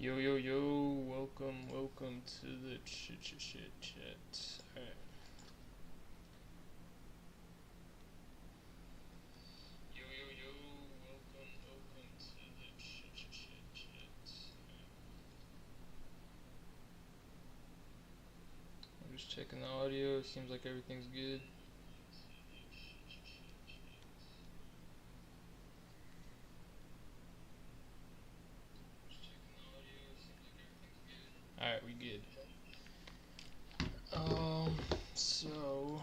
Yo, yo, yo, welcome to the chat. Alright. Yo, yo, yo, welcome to the chat. I'm just checking the audio, seems like everything's good. Alright, we good. So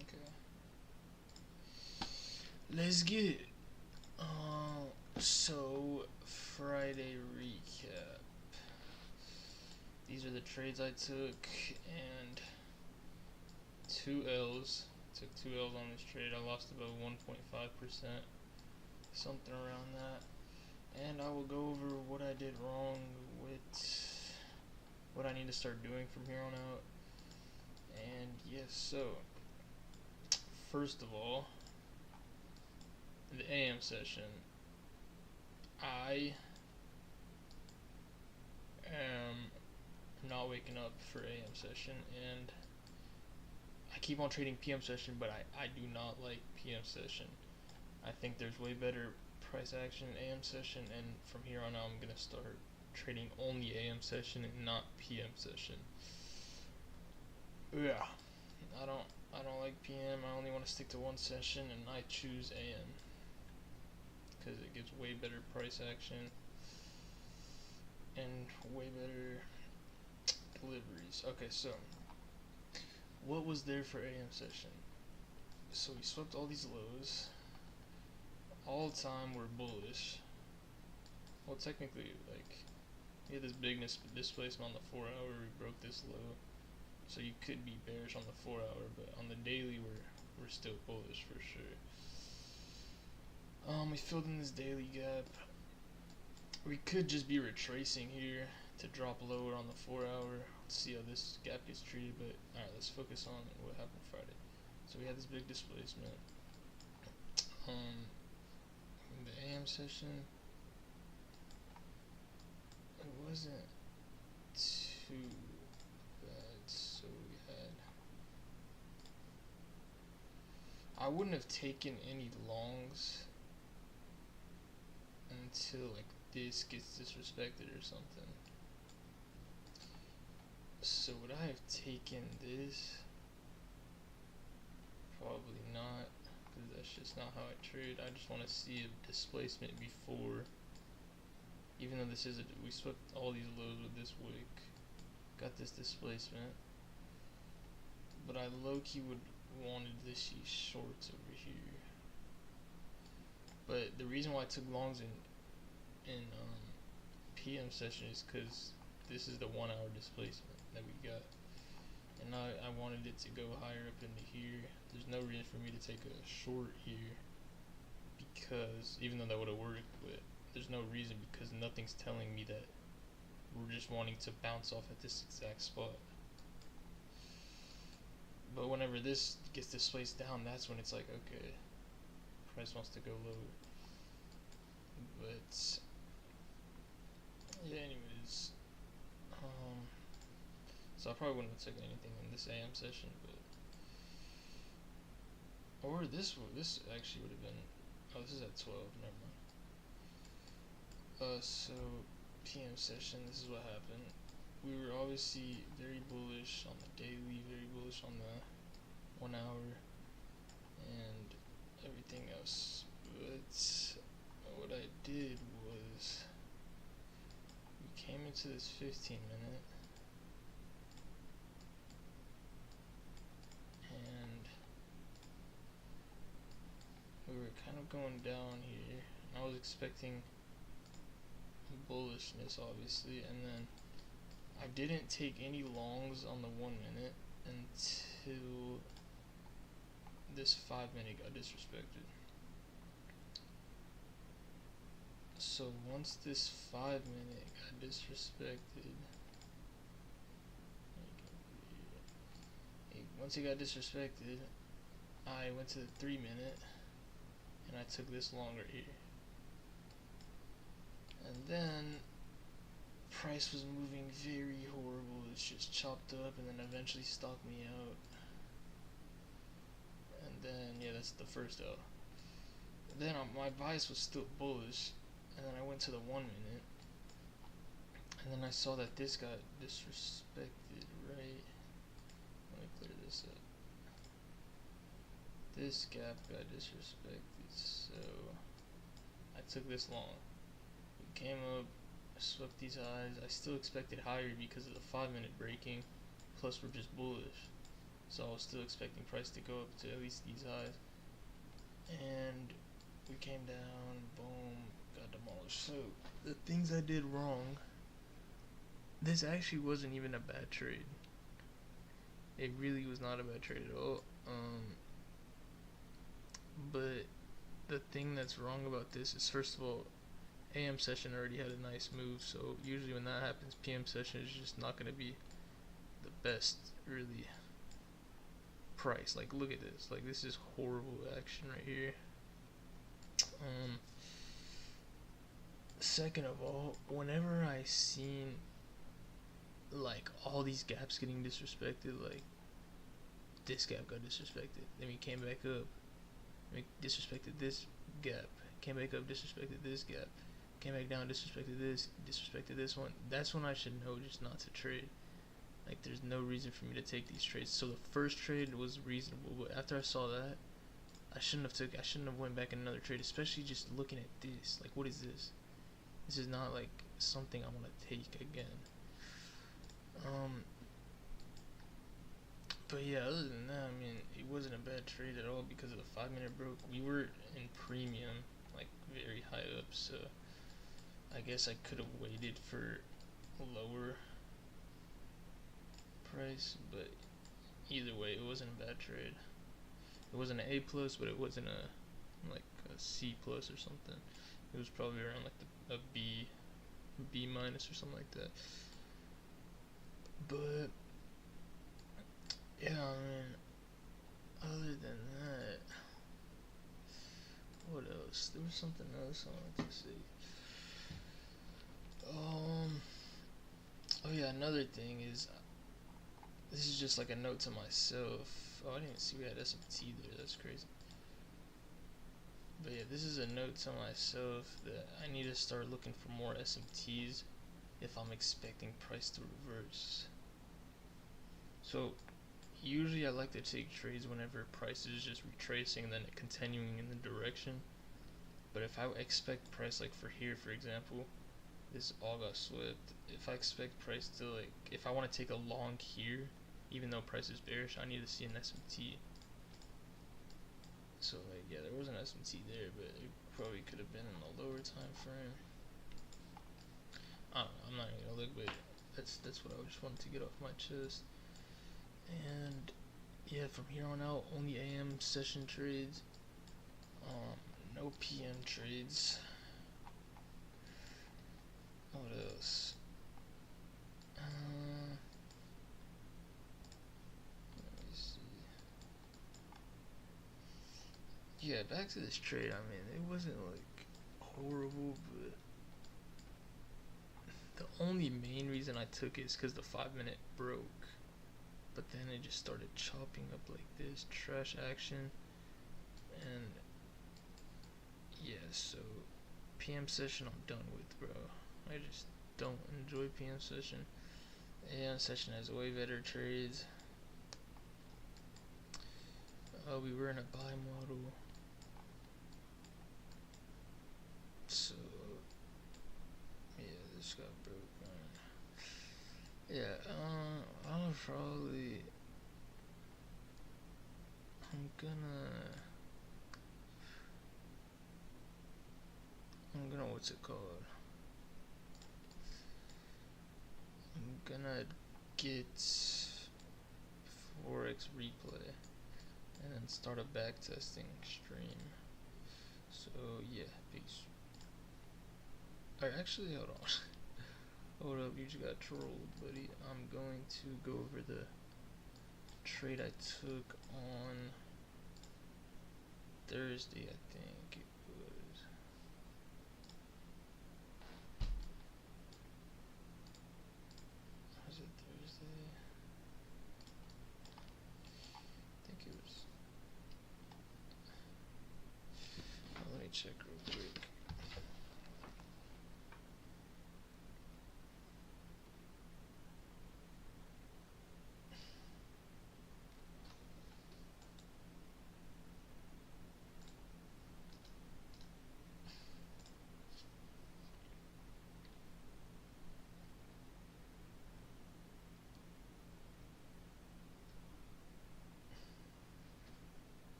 okay. Let's get it. So Friday recap. These are the trades I took and two L's. Took two L's on this trade. I lost about 1.5%, something around that. And I will go over what I did wrong with what I need to start doing from here on out. And yes, so first of all, the AM session. I am not waking up for AM session, and I keep on trading PM session, but I do not like PM session. I think there's way better price action in AM session, and from here on out I'm gonna start trading only AM session and not PM session. Yeah, I don't like PM. I only want to stick to one session, and I choose AM because it gives way better price action and way better deliveries. Okay, so what was there for AM session? So we swept all these lows. All time we're bullish. Well, technically, like, we had this big displacement on the 4 hour. We broke this low, so you could be bearish on the 4 hour, but on the daily we're still bullish for sure. We filled in this daily gap. We could just be retracing here to drop lower on the 4 hour. Let's see how this gap gets treated, but alright, let's focus on what happened Friday. So we had this big displacement. In the AM session, it wasn't too bad. So we had, I wouldn't have taken any longs until like this gets disrespected or something. So would I have taken this? Probably not, because that's just not how I trade. I just want to see a displacement before, even though this is we swept all these lows with this wick, got this displacement, but I low-key would wanted this shorts over here. But the reason why I took longs in PM session is because this is the 1 hour displacement that we got, and I wanted it to go higher up into here. There's no reason for me to take a short here, because even though that would have worked, but there's no reason, because nothing's telling me that we're just wanting to bounce off at this exact spot. But whenever this gets displaced down, that's when it's like, okay, price wants to go lower. But yeah, anyways, so I probably wouldn't have taken anything in this AM session, but or this actually would have been. Oh, this is at 12. Never mind. So PM session. This is what happened. We were obviously very bullish on the daily, very bullish on the 1 hour, and everything else. But what I did was we came into this 15-minute, and we were kind of going down here. I was expecting bullishness, obviously, and then I didn't take any longs on the 1 minute until this 5-minute got disrespected. So once this 5-minute got disrespected, it once it got disrespected, I went to the 3-minute and I took this longer here. And then price was moving very horrible. It's just chopped up and then eventually stopped me out. And then yeah, that's the first L. Then my bias was still bullish, and then I went to the 1-minute, and then I saw that this got disrespected, right? Let me clear this up. This gap got disrespected, so I took this long. It came up, swept these highs. I still expected higher because of the 5-minute breaking, plus we're just bullish. So I was still expecting price to go up to at least these highs. And we came down, boom, got demolished. So the things I did wrong, this actually wasn't even a bad trade. It really was not a bad trade at all. But the thing that's wrong about this is, first of all, AM session already had a nice move, so usually when that happens, PM session is just not going to be the best, really, price. Like, look at this. Like, this is horrible action right here. Second of all, whenever I seen like all these gaps getting disrespected, like this gap got disrespected, then we came back up, we disrespected this gap, came back up, disrespected this gap, came back down, disrespected this one, that's when I should know just not to trade. Like, there's no reason for me to take these trades. So the first trade was reasonable, but after I saw that, I shouldn't have went back in another trade, especially just looking at this. Like, what is this? This is not like something I want to take again. But yeah, other than that, I mean, it wasn't a bad trade at all because of the 5-minute broke. We were in premium, like very high up, so I guess I could have waited for a lower price, but either way, it wasn't a bad trade. It wasn't an A plus, but it wasn't a C plus or something. It was probably around like a B minus or something like that. But yeah, I mean, other than that, what else? There was something else I wanted to say. Oh yeah, another thing is, this is just like a note to myself. Oh, I didn't even see we had SMT there. That's crazy. But yeah, this is a note to myself that I need to start looking for more SMTs if I'm expecting price to reverse. So usually I like to take trades whenever price is just retracing and then continuing in the direction. But if I expect price, like for here for example, this all got swept. If I expect price to, like, if I want to take a long here, even though price is bearish, I need to see an SMT. So like, yeah, there was an SMT there, but it probably could have been in the lower time frame. I don't know, I'm not even gonna look, but that's what I just wanted to get off my chest. And yeah, from here on out, only AM session trades, no PM trades. What else? Let me see. Yeah, back to this trade. I mean, it wasn't like horrible, but the only main reason I took it is because the 5-minute broke. But then it just started chopping up like this, trash action. And yeah, so PM session I'm done with, bro. I just don't enjoy PM session. AM session has way better trades. We were in a buy model, so yeah, this got broken. Yeah, I'm gonna what's it called? I'm gonna get Forex replay and then start a back testing stream. So yeah, peace. Alright, actually, hold on. Hold up, you just got trolled, buddy. I'm going to go over the trade I took on Thursday, I think it was. Was it Thursday? I think it was. Oh, let me check real quick.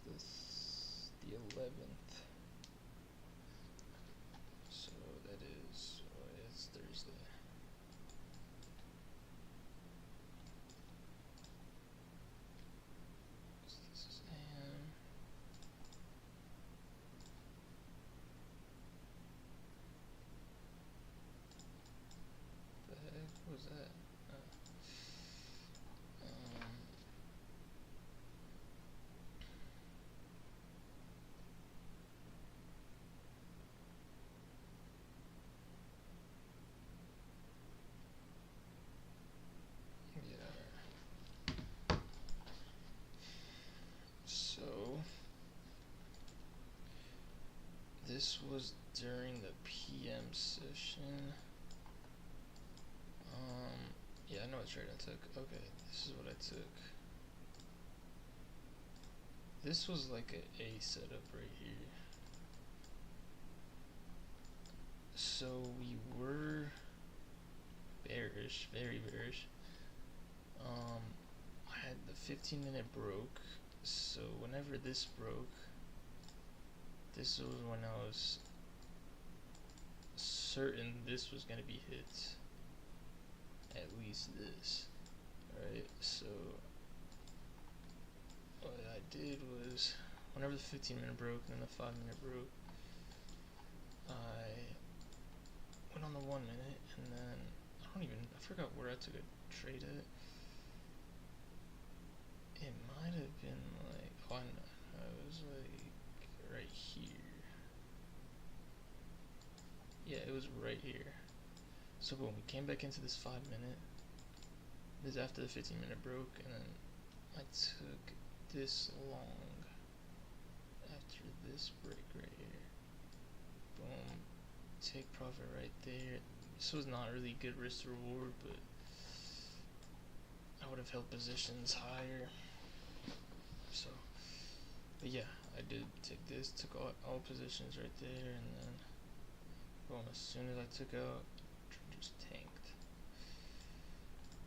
This the 11th, so that is it's Thursday. So this is AM. The heck was that? So this was during the PM session. Yeah, I know what trade I took. Okay, this is what I took. This was like a setup right here. So we were bearish, very bearish. I had the 15-minute broke, so whenever this broke, this was when I was certain this was going to be hit. At least this. Right, so what I did was, whenever the 15-minute broke and then the 5-minute broke, I went on the 1 minute, and then I forgot where I took a trade at. It might have been like, oh, I know, it was like right here. Yeah, it was right here. So boom, we came back into this 5-minute. This is after the 15-minute broke, and then I took this long after this break right here. Boom, take profit right there. This was not really good risk to reward, but I would have held positions higher. So, but yeah, I did take this, took all positions right there, and then boom, as soon as I took out, just tanked.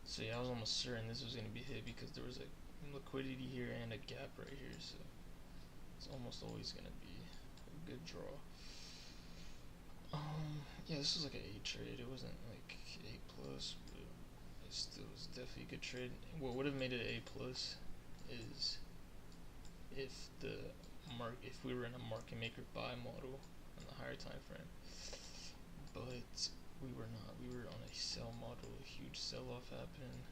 So yeah, I was almost certain this was going to be hit because there was a liquidity here and a gap right here, so it's almost always going to be a good draw. Yeah, this was like an A trade. It wasn't like A plus, but it still was definitely a good trade. What would have made it A plus is if we were in a market maker buy model on the higher time frame, but we were not. We were on a sell model. A huge sell-off happened.